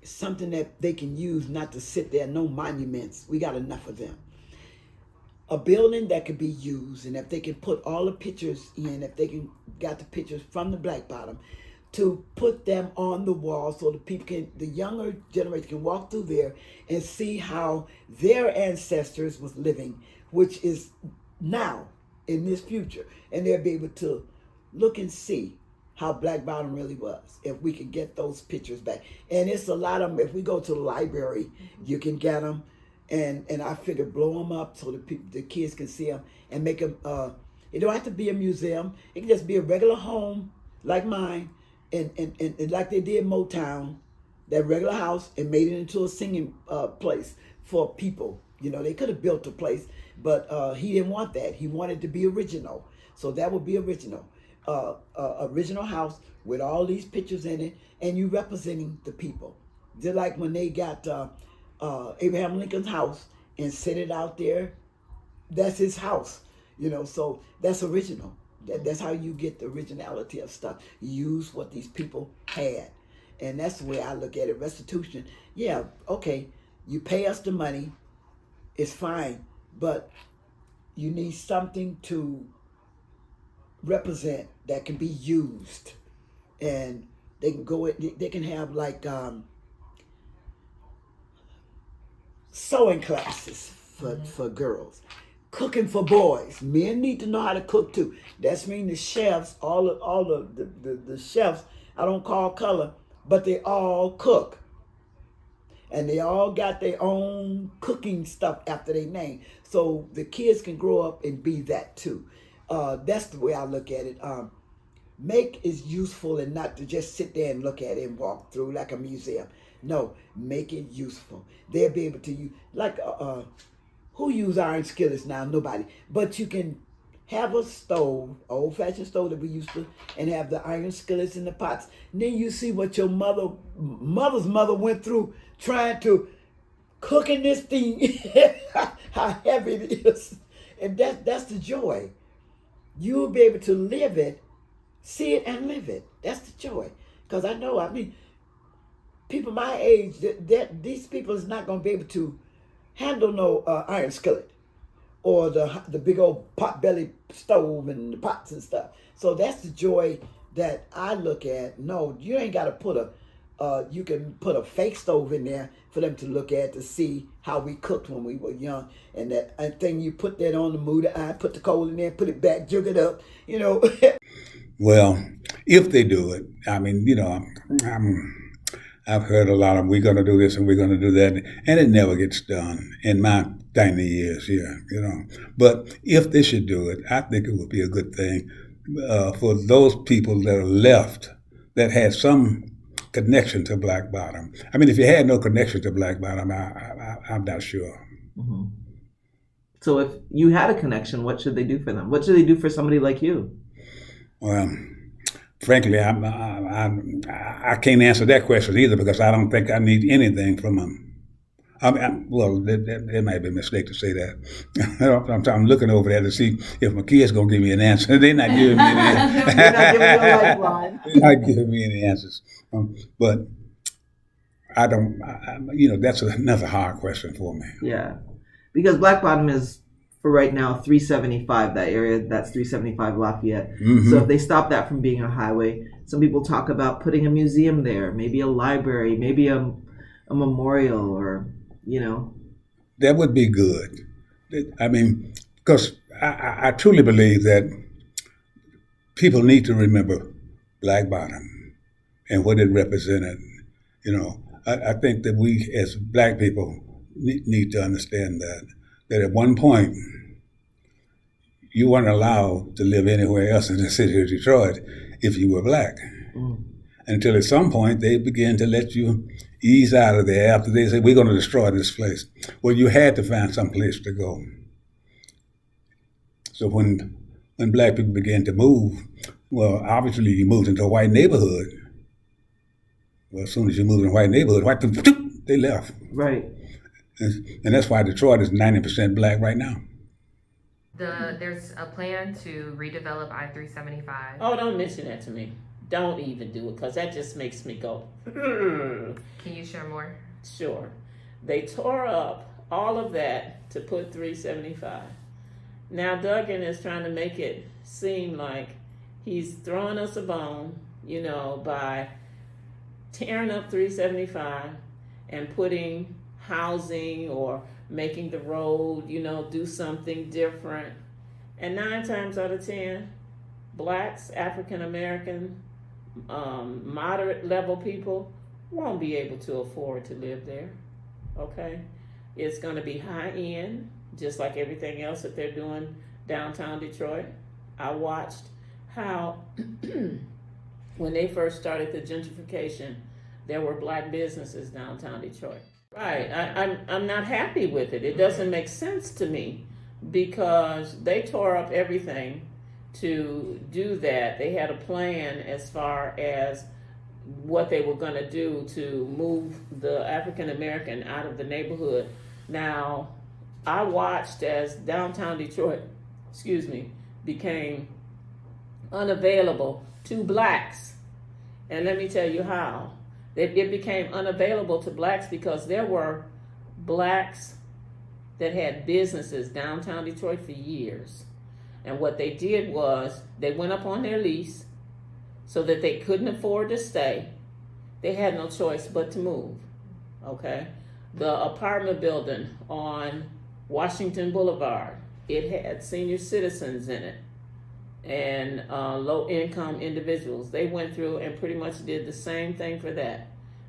something that they can use, not to sit there, no monuments. We got enough of them. A building that could be used, and if they can put all the pictures in, if they can got the pictures from the Black Bottom, to put them on the wall so the people can, the younger generation can walk through there and see how their ancestors was living, which is now in this future, and they'll be able to look and see how Black Bottom really was, if we can get those pictures back. And it's a lot of them. If we go to the library, you can get them, and I figure blow them up so the kids can see them and make them. It don't have to be a museum. It can just be a regular home like mine, and like they did Motown, that regular house, and made it into a singing place for people. You know, they could have built a place, but he didn't want that. He wanted to be original, so that would be original. Original house with all these pictures in it, and you representing the people. Just like when they got Abraham Lincoln's house and set it out there, that's his house, you know. So that's original. That's how you get the originality of stuff. Use what these people had, and that's the way I look at it. Restitution, yeah, okay, you pay us the money, it's fine, but you need something to represent that can be used, and they can go. They can have like sewing classes for girls, cooking for boys. Men need to know how to cook too. That's mean the chefs, all the chefs. I don't call color, but they all cook, and they all got their own cooking stuff after their name. So the kids can grow up and be that too. That's the way I look at it. Make is useful, and not to just sit there and look at it and walk through like a museum. No, make it useful. They'll be able to use, like, who use iron skillets now? Nobody. But you can have a stove, old-fashioned stove that we used to, and have the iron skillets in the pots. And then you see what your mother's mother went through trying to cook in this thing, how heavy it is. And that's the joy. You'll be able to live it, see it, and live it. That's the joy. Because I know, I mean, people my age, these people is not going to be able to handle no iron skillet or the big old pot belly stove and the pots and stuff. So that's the joy that I look at. No, you ain't got to put you can put a fake stove in there for them to look at to see how we cooked when we were young. And that thing, you put that on the mood, put the coal in there, put it back, jug it up, you know. Well, if they do it, I mean, you know, I've heard a lot of, we're going to do this and we're going to do that, and it never gets done in my tiny years here, you know. But if they should do it, I think it would be a good thing for those people that are left that had some connection to Black Bottom. I mean, if you had no connection to Black Bottom, I'm not sure. Mm-hmm. So if you had a connection, what should they do for them? What should they do for somebody like you? Well, frankly, I can't answer that question either, because I don't think I need anything from them. Well, it might be a mistake to say that. I'm looking over there to see if my kids going to give me an answer. They're not giving me an answer. They're not giving you a lifeline. They're not giving me any answers. But I don't, you know, that's another hard question for me. Yeah, because Black Bottom is, for right now, 375, that area, that's 375 Lafayette. Mm-hmm. So if they stop that from being a highway, some people talk about putting a museum there, maybe a library, maybe a memorial, or, you know. That would be good. I mean, because I truly believe that people need to remember Black Bottom and what it represented. You know, I think that we as Black people need to understand that at one point, you weren't allowed to live anywhere else in the city of Detroit if you were Black. Mm. Until at some point, they began to let you ease out of there after they said, we're going to destroy this place. Well, you had to find some place to go. So when Black people began to move, well, obviously you moved into a white neighborhood. Well, as soon as you moved in a white neighborhood, white people, they left. Right. And that's why Detroit is 90% Black right now. There's a plan to redevelop I-375. Oh, don't mention that to me. don't even do it, because that just makes me go, Can you share more? Sure. They tore up all of that to put 375. Now Duggan is trying to make it seem like he's throwing us a bone, by tearing up 375 and putting housing or making the road, do something different. And 9 times out of 10, blacks, African American, moderate level people won't be able to afford to live there. Okay? It's going to be high end, just like everything else that they're doing downtown Detroit. I watched how when they first started the gentrification, there were black businesses downtown Detroit. Right. I'm not happy with it. It doesn't make sense to me, because they tore up everything to do that. They had a plan as far as what they were going to do to move the African American out of the neighborhood. Now, I watched as downtown Detroit, became unavailable to blacks. And let me tell you how. It became unavailable to blacks because there were blacks that had businesses downtown Detroit for years. And what they did was they went up on their lease so that they couldn't afford to stay. They had no choice but to move. Okay? The apartment building on Washington Boulevard, it had senior citizens in it and low-income individuals. They went through and pretty much did the same thing for that.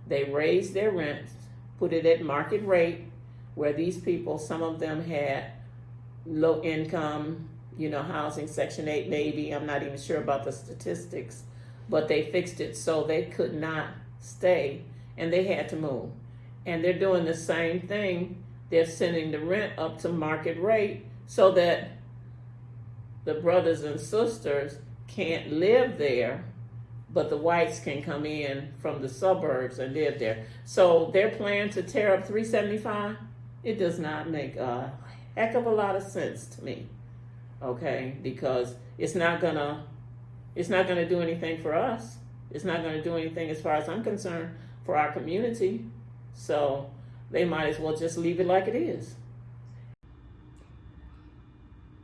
They raised their rents, put it at market rate, where these people, some of them had low-income, housing, Section 8 maybe, I'm not even sure about the statistics, but they fixed it so they could not stay and they had to move. And they're doing the same thing. They're sending the rent up to market rate so that the brothers and sisters can't live there, but the whites can come in from the suburbs and live there. So their plan to tear up 375, it does not make a heck of a lot of sense to me. Okay, because it's not gonna do anything for us. It's not gonna do anything, as far as I'm concerned, for our community. So they might as well just leave it like it is.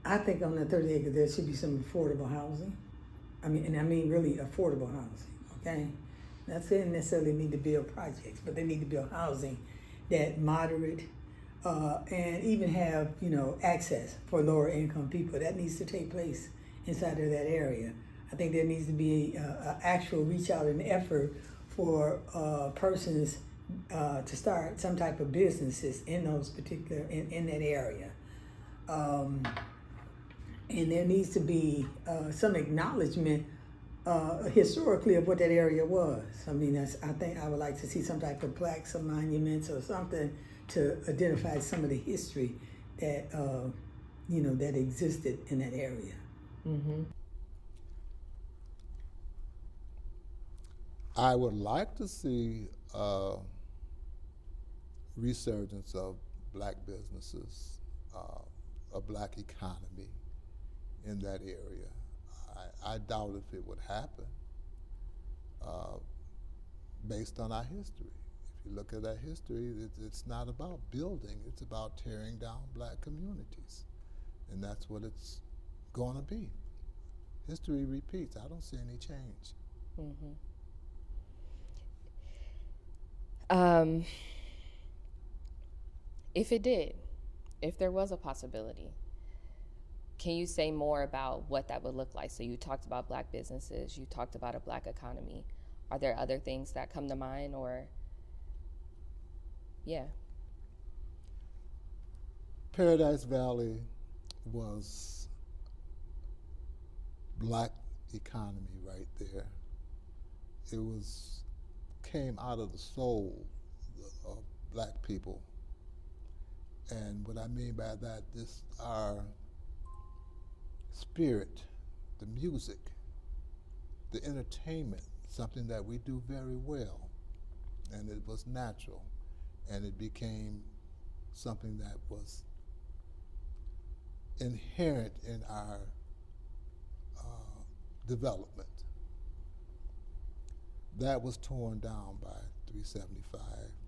I think on the 30 acres there should be some affordable housing. I mean really affordable housing, okay? Not saying necessarily need to build projects, but they need to build housing that moderate and even have, access for lower income people. That needs to take place inside of that area. I think there needs to be an actual reach out and effort for persons to start some type of businesses in those particular, in that area. And there needs to be some acknowledgement historically of what that area was. I think I would like to see some type of plaques or monuments or something to identify some of the history that that existed in that area. Mm-hmm. I would like to see a resurgence of black businesses, a black economy in that area. I doubt if it would happen based on our history. If you look at our history, it's not about building, it's about tearing down black communities. And that's what it's going to be. History repeats. I don't see any change. Mm-hmm. If there was a possibility, can you say more about what that would look like? So you talked about black businesses, you talked about a black economy. Are there other things that come to mind, or? Yeah. Paradise Valley was black economy right there. It came out of the soul of black people. And what I mean by that, our spirit, the music, the entertainment, something that we do very well. And it was natural. And it became something that was inherent in our development. That was torn down by 375,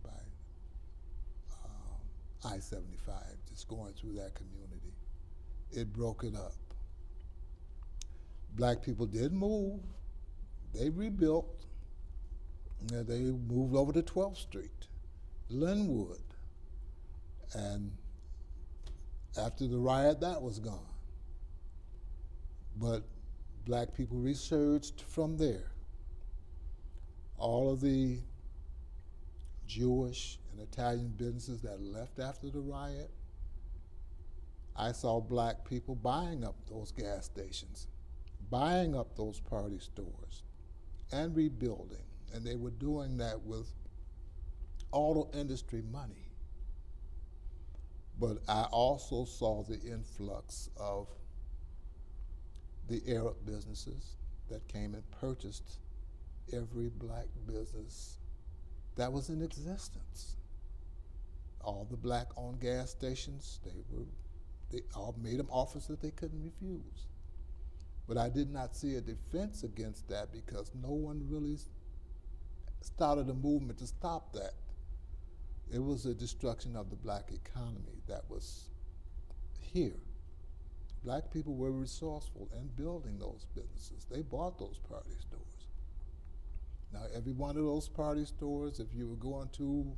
by I-75, just going through that community. It broke it up. Black people did move. They rebuilt. They moved over to 12th Street, Linwood. And after the riot, that was gone. But black people resurged from there. All of the Jewish and Italian businesses that left after the riot, I saw black people buying up those gas stations, buying up those party stores, and rebuilding. And they were doing that with auto industry money. But I also saw the influx of the Arab businesses that came and purchased every black business that was in existence. All the black-owned gas stations, they all made them offers that they couldn't refuse. But I did not see a defense against that because no one really started a movement to stop that. It was a destruction of the black economy that was here. Black people were resourceful in building those businesses. They bought those party stores. Now, every one of those party stores, if you were going to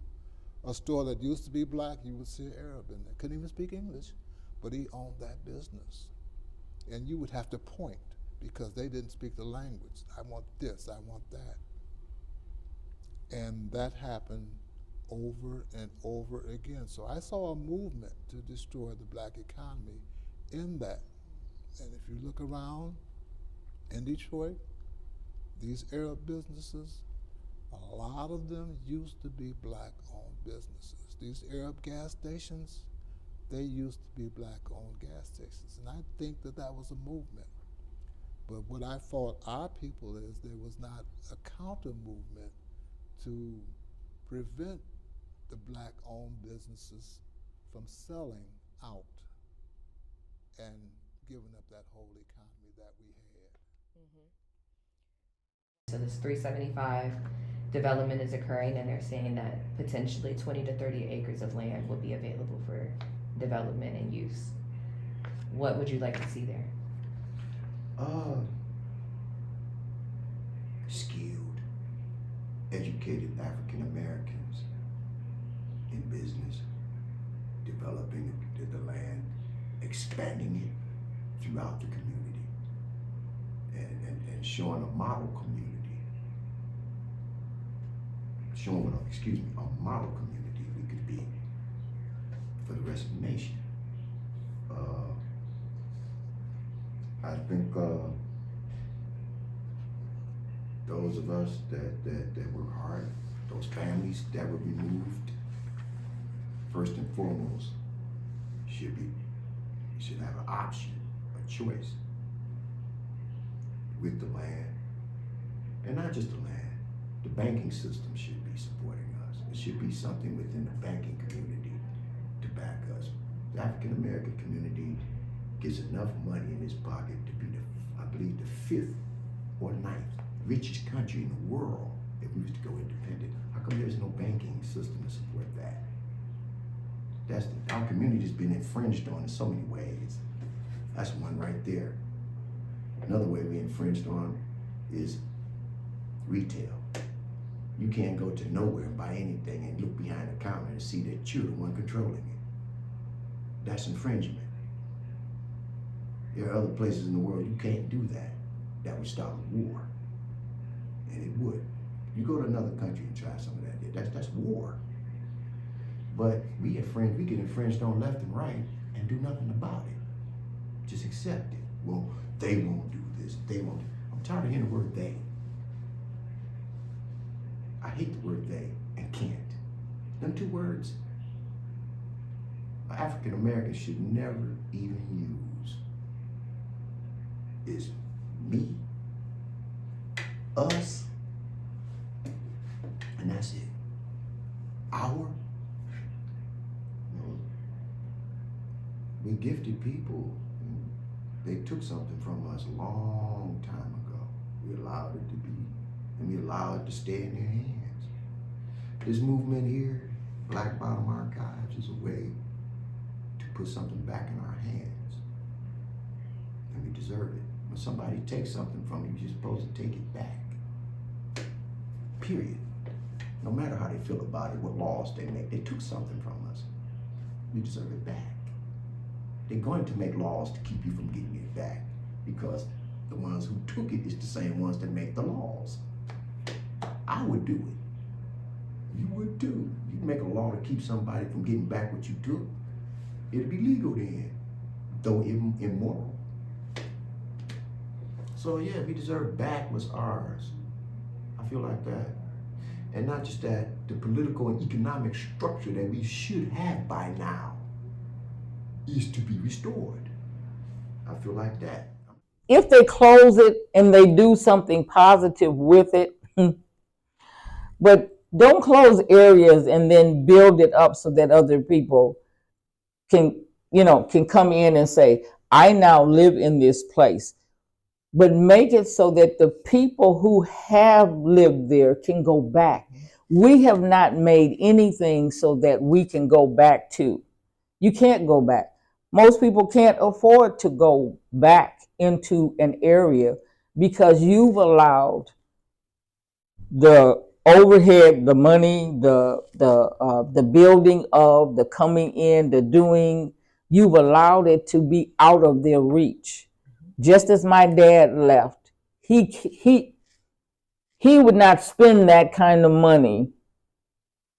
a store that used to be black, you would see an Arab in there. Couldn't even speak English, but he owned that business. And you would have to point because they didn't speak the language. I want this, I want that. And that happened over and over again. So I saw a movement to destroy the black economy in that. And if you look around in Detroit, these Arab businesses, a lot of them used to be black-owned businesses. These Arab gas stations, they used to be black-owned gas stations. And I think that that was a movement. But what I fought our people is there was not a counter-movement to prevent the black-owned businesses from selling out and giving up that whole economy that we had. Mm-hmm. So this 375 development is occurring, and they're saying that potentially 20 to 30 acres of land will be available for development and use. What would you like to see there? Skilled, educated African Americans in business, developing the land, expanding it throughout the community, and showing a model community, a model community we could be for the rest of the nation. I think those of us that work hard, those families that were removed, first and foremost, should have an option, a choice with the land, and not just the land. The banking system should be supporting us. It should be something within the banking community to back us. The African American community gets enough money in its pocket to be I believe the 5th or 9th richest country in the world if we was to go independent. How come there's no banking system to support that? Our community's been infringed on in so many ways. That's one right there. Another way we infringed on is retail. You can't go to nowhere and buy anything and look behind the counter and see that you're the one controlling it. That's infringement. There are other places in the world you can't do that. That would start a war. And it would. You go to another country and try some of that. That's war. But we get infringed on left and right and do nothing about it. Just accept it. Well, they won't do this. They won't. I'm tired of hearing the word they. I hate the word they and can't. Them two words, African Americans should never even use. Is me, us, and that's it. Our, we gifted people. They took something from us a long time ago. We allowed it to be and we allow it to stay in their hands. This movement here, Black Bottom Archives, is a way to put something back in our hands, and we deserve it. When somebody takes something from you, you're supposed to take it back. Period. No matter how they feel about it, what laws they make, they took something from us. We deserve it back. They're going to make laws to keep you from getting it back, because the ones who took it is the same ones that make the laws. I would do it. You would too. You'd make a law to keep somebody from getting back what you took. It'd be legal then, though immoral. So yeah, we deserve back what's ours. I feel like that. And not just that, the political and economic structure that we should have by now is to be restored. I feel like that. If they close it and they do something positive with it, but don't close areas and then build it up so that other people can come in and say, I now live in this place. But make it so that the people who have lived there can go back. We have not made anything so that we can go back to. You can't go back. Most people can't afford to go back into an area because you've allowed the overhead, the money, the building of, the coming in, the doing, you've allowed it to be out of their reach. Just as my dad left, he would not spend that kind of money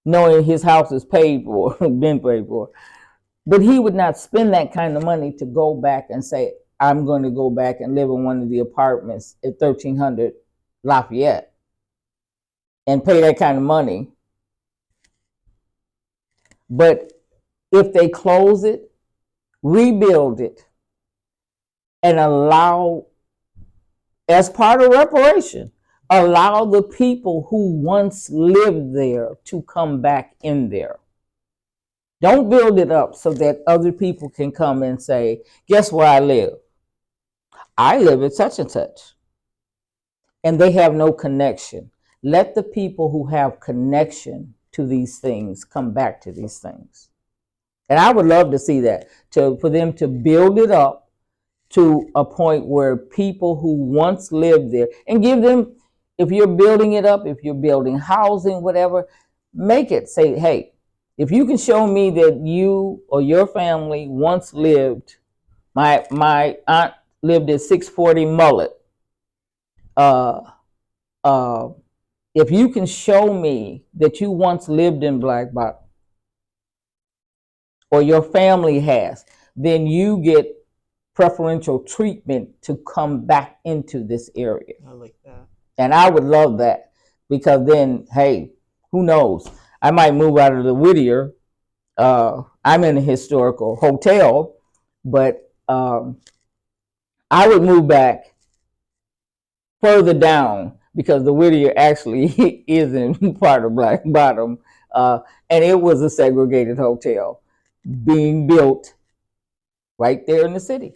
knowing his house is paid for, been paid for. But he would not spend that kind of money to go back and say, I'm going to go back and live in one of the apartments at 1300 Lafayette and pay that kind of money. But if they close it, rebuild it, and allow, as part of reparation, allow the people who once lived there to come back in there. Don't build it up so that other people can come and say, guess where I live? I live at such and such. And they have no connection. Let the people who have connection to these things come back to these things. And I would love to see that, for them to build it up to a point where people who once lived there, and give them, if you're building it up, if you're building housing, whatever, make it say, hey, if you can show me that you or your family once lived, my aunt lived at 640 Mullet. If you can show me that you once lived in Black Bottom, or your family has, then you get preferential treatment to come back into this area. I like that. And I would love that, because then, hey, who knows? I might move out of the Whittier. I'm in a historical hotel, but I would move back further down, because the Whittier actually isn't part of Black Bottom. And it was a segregated hotel being built right there in the city.